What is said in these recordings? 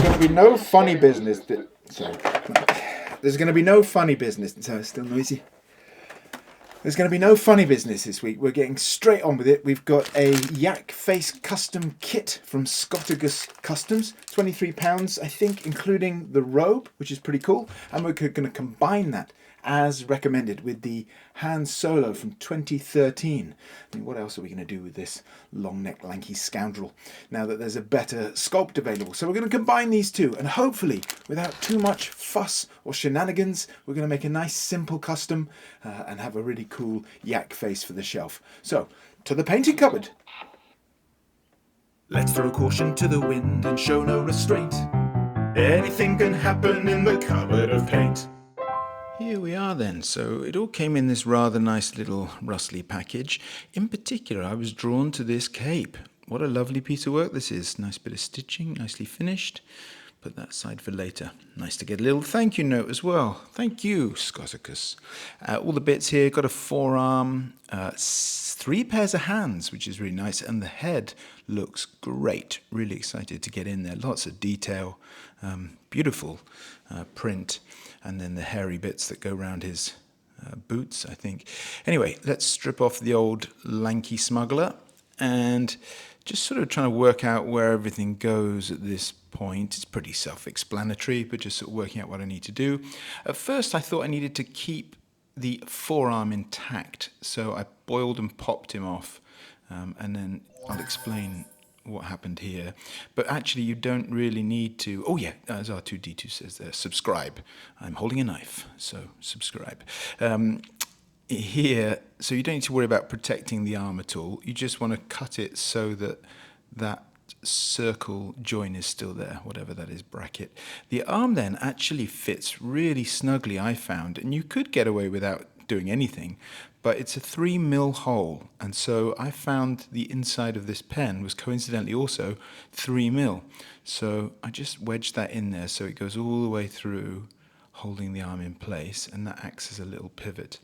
going to be no funny business. Sorry. There's going to be no funny business. Sorry, it's still noisy. There's going to be no funny business this week. We're getting straight on with it. We've got a Yak Face custom kit from Scottacus Customs. £23, I think, including the robe, which is pretty cool. And we're going to combine that, as recommended, with the Han Solo from 2013. I mean, what else are we going to do with this long neck lanky scoundrel now that there's a better sculpt available? So we're going to combine these two, and hopefully without too much fuss or shenanigans, we're going to make a nice simple custom and have a really cool yak face for the shelf. So to the painting cupboard. Let's throw caution to the wind and show no restraint. Anything can happen in the cupboard of paint. Here we are then. So it all came in this rather nice little rustly package. In particular, I was drawn to this cape. What a lovely piece of work this is. Nice bit of stitching, nicely finished. Put that aside for later. Nice to get a little thank you note as well. Thank you, Scottacus. All the bits here, got a forearm, 3 pairs of hands, which is really nice, and the head looks great. Really excited to get in there. Lots of detail, beautiful print, and then the hairy bits that go around his boots, I think. Anyway, let's strip off the old lanky smuggler and just sort of trying to work out where everything goes at this point. It's pretty self-explanatory, but just sort of working out what I need to do. At first, I thought I needed to keep the forearm intact, so I boiled and popped him off, and then I'll explain what happened here. But actually, you don't really need to. Oh yeah, as R2D2 says there, subscribe. I'm holding a knife, so subscribe. Here, so you don't need to worry about protecting the arm at all. You just want to cut it so that that circle join is still there, whatever that is, bracket. The arm then actually fits really snugly, I found, and you could get away without doing anything, but it's a 3mm hole, and so I found the inside of this pen was coincidentally also 3mm. So I just wedged that in there so it goes all the way through, holding the arm in place, and that acts as a little pivot,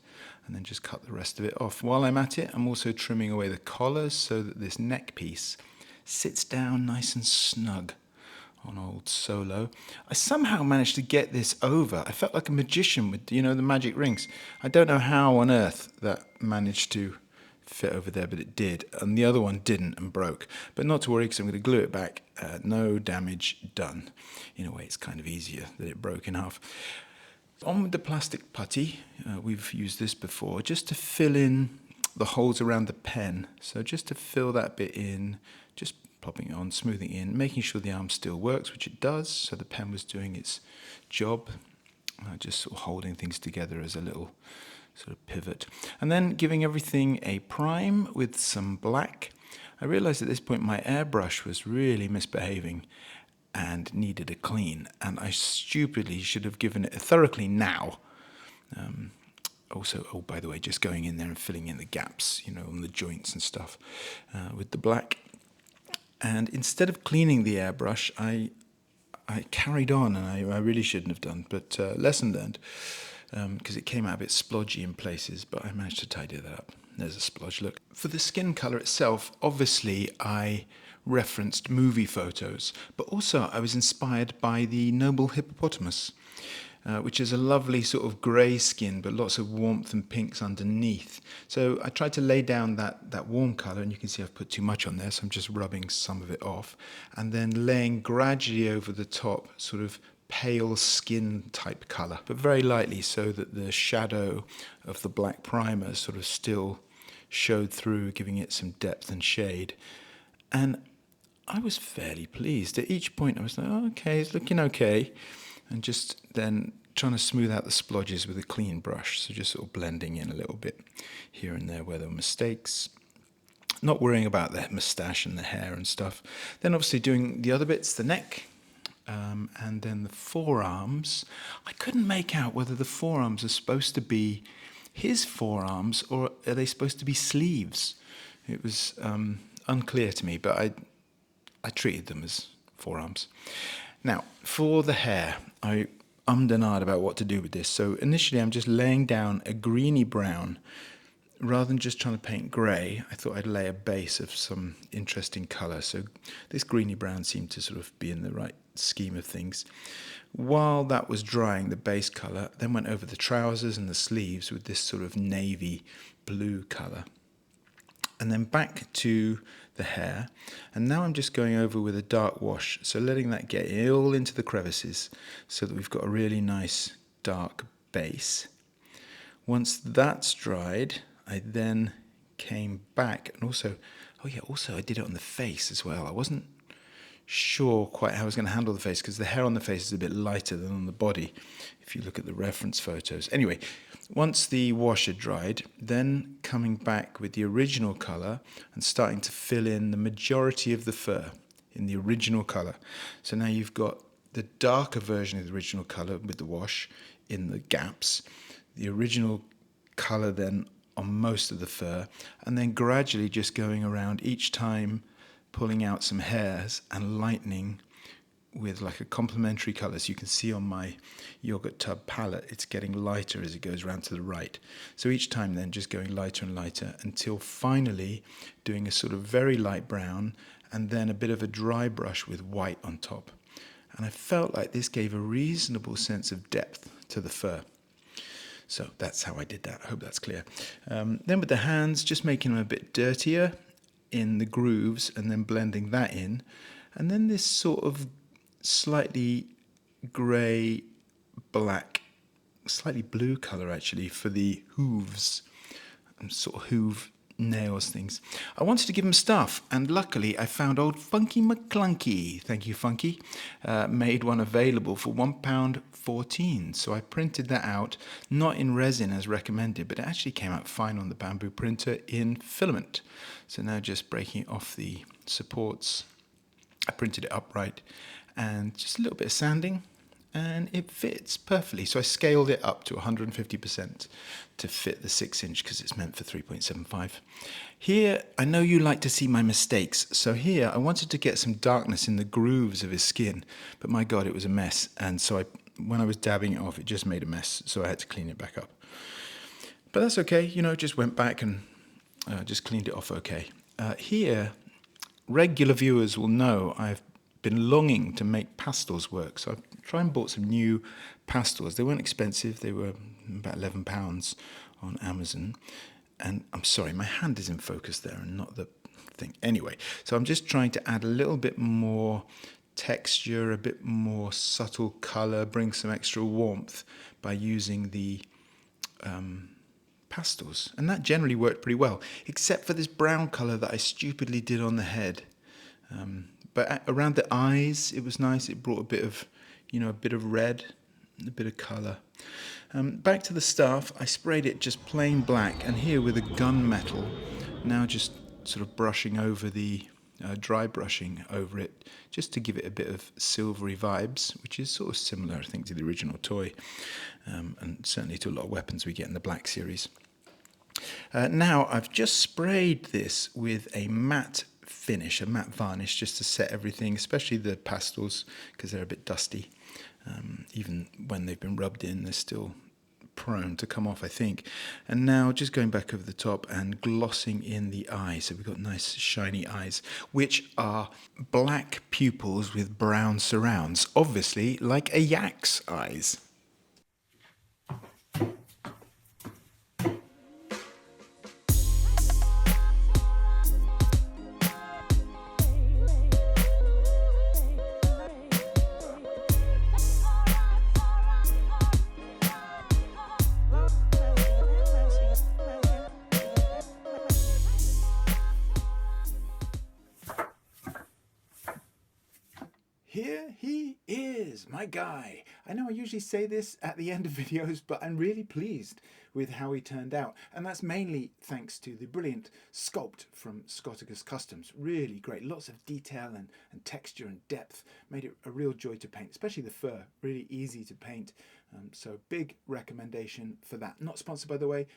and then just cut the rest of it off. While I'm at it, I'm also trimming away the collars so that this neck piece sits down nice and snug on old Solo. I somehow managed to get this over. I felt like a magician with, the magic rings. I don't know how on earth that managed to fit over there, but it did. And the other one didn't and broke. But not to worry, because I'm going to glue it back. No damage done. In a way, it's kind of easier that it broke in half. On with the plastic putty. We've used this before, just to fill in the holes around the pen. So just to fill that bit in, just plopping it on, smoothing it in, making sure the arm still works, which it does. So the pen was doing its job, just sort of holding things together as a little sort of pivot. And then giving everything a prime with some black. I realized at this point my airbrush was really misbehaving and needed a clean, and I stupidly should have given it a thorough clean now. Also, oh, by the way, just going in there and filling in the gaps, on the joints and stuff with the black. And instead of cleaning the airbrush, I carried on, and I really shouldn't have done, but lesson learned, because it came out a bit splodgy in places, but I managed to tidy that up. There's a splodge look. For the skin colour itself, obviously I referenced movie photos, but also I was inspired by the noble hippopotamus, which is a lovely sort of grey skin, but lots of warmth and pinks underneath. So I tried to lay down that warm colour, and you can see I've put too much on there, so I'm just rubbing some of it off, and then laying gradually over the top, sort of pale skin type colour, but very lightly, so that the shadow of the black primer sort of still showed through, giving it some depth and shade. And I was fairly pleased. At each point I was like, oh, okay, it's looking okay. And just then trying to smooth out the splodges with a clean brush. So just sort of blending in a little bit here and there where there were mistakes. Not worrying about the moustache and the hair and stuff. Then obviously doing the other bits, the neck, and then the forearms. I couldn't make out whether the forearms are supposed to be his forearms or are they supposed to be sleeves. It was unclear to me, but I treated them as forearms. Now, for the hair, I ummed and ahed about what to do with this. So initially I'm just laying down a greeny brown. Rather than just trying to paint grey, I thought I'd lay a base of some interesting colour. So this greeny brown seemed to sort of be in the right scheme of things. While that was drying, the base colour, then went over the trousers and the sleeves with this sort of navy blue colour. And then back to the hair. And now I'm just going over with a dark wash, so letting that get all into the crevices so that we've got a really nice dark base. Once that's dried, I then came back and also I did it on the face as well. I wasn't sure quite how I was going to handle the face because the hair on the face is a bit lighter than on the body if you look at the reference photos. Anyway, once the wash had dried, then coming back with the original colour and starting to fill in the majority of the fur in the original colour. So now you've got the darker version of the original colour with the wash in the gaps, the original colour then on most of the fur, and then gradually just going around each time, pulling out some hairs and lightening with like a complementary colour. So you can see on my yogurt tub palette, it's getting lighter as it goes around to the right. So each time then just going lighter and lighter until finally doing a sort of very light brown and then a bit of a dry brush with white on top. And I felt like this gave a reasonable sense of depth to the fur. So that's how I did that. I hope that's clear. Then with the hands, just making them a bit dirtier in the grooves and then blending that in. And then this sort of slightly grey, black, slightly blue colour actually for the hooves, and sort of hoof nails things. I wanted to give them stuff, and luckily I found old Funky McClunky, thank you Funky, made one available for £1.14. So I printed that out, not in resin as recommended, but it actually came out fine on the bamboo printer in filament. So now just breaking off the supports, I printed it upright and just a little bit of sanding, and it fits perfectly. So I scaled it up to 150% to fit the 6-inch because it's meant for 3.75. Here, I know you like to see my mistakes. So here, I wanted to get some darkness in the grooves of his skin, but my God, it was a mess. And so when I was dabbing it off, it just made a mess. So I had to clean it back up. But that's okay, you know, just went back and just cleaned it off okay. Here, regular viewers will know I've been longing to make pastels work, so I've tried and bought some new pastels. They weren't expensive, they were about £11 on Amazon. And I'm sorry, my hand is in focus there and not the thing. Anyway, so I'm just trying to add a little bit more texture, a bit more subtle colour, bring some extra warmth by using the pastels. And that generally worked pretty well, except for this brown colour that I stupidly did on the head. But around the eyes, it was nice. It brought a bit of, a bit of red, a bit of colour. Back to the stuff, I sprayed it just plain black, and here with a gunmetal, now just sort of brushing over the, dry brushing over it, just to give it a bit of silvery vibes, which is sort of similar, I think, to the original toy, and certainly to a lot of weapons we get in the Black series. Now, I've just sprayed this with a matte finish, a matte varnish, just to set everything, especially the pastels, because they're a bit dusty. Even when they've been rubbed in, they're still prone to come off, I think. And now just going back over the top and glossing in the eyes. So we've got nice shiny eyes, which are black pupils with brown surrounds, obviously like a yak's eyes. Here he is, my guy. I know I usually say this at the end of videos, but I'm really pleased with how he turned out. And that's mainly thanks to the brilliant sculpt from Scottacus Customs. Really great, lots of detail and texture and depth. Made it a real joy to paint, especially the fur, really easy to paint. So big recommendation for that. Not sponsored, by the way,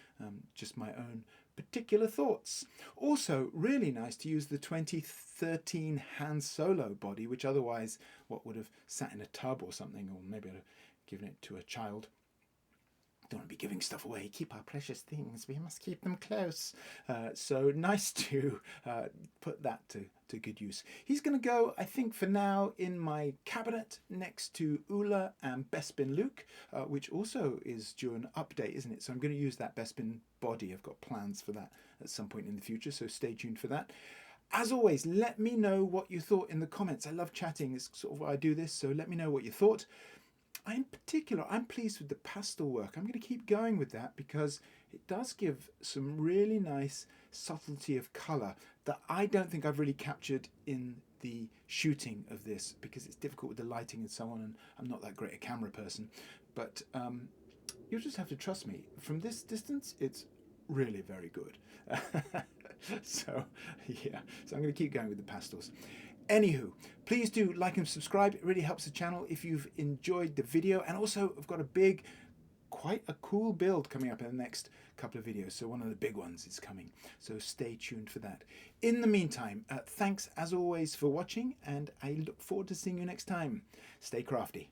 just my own particular thoughts. Also really nice to use the 2013 Han Solo body, which otherwise what would have sat in a tub or something, or maybe I'd have given it to a child. don't want to be giving stuff away. Keep our precious things. We must keep them close. So nice to put that to good use. He's going to go, I think, for now in my cabinet next to Ula and Bespin Luke, which also is due an update, isn't it? So I'm going to use that Bespin body. I've got plans for that at some point in the future, so stay tuned for that. As always, let me know what you thought in the comments. I love chatting. It's sort of why I do this, so let me know what you thought. In particular, I'm pleased with the pastel work. I'm going to keep going with that because it does give some really nice subtlety of colour that I don't think I've really captured in the shooting of this, because it's difficult with the lighting and so on, and I'm not that great a camera person. But you'll just have to trust me. From this distance, it's really very good. So yeah, so I'm going to keep going with the pastels. Anywho, please do like and subscribe. It really helps the channel if you've enjoyed the video. And also, I've got quite a cool build coming up in the next couple of videos. So one of the big ones is coming. So stay tuned for that. In the meantime, thanks as always for watching, and I look forward to seeing you next time. Stay crafty.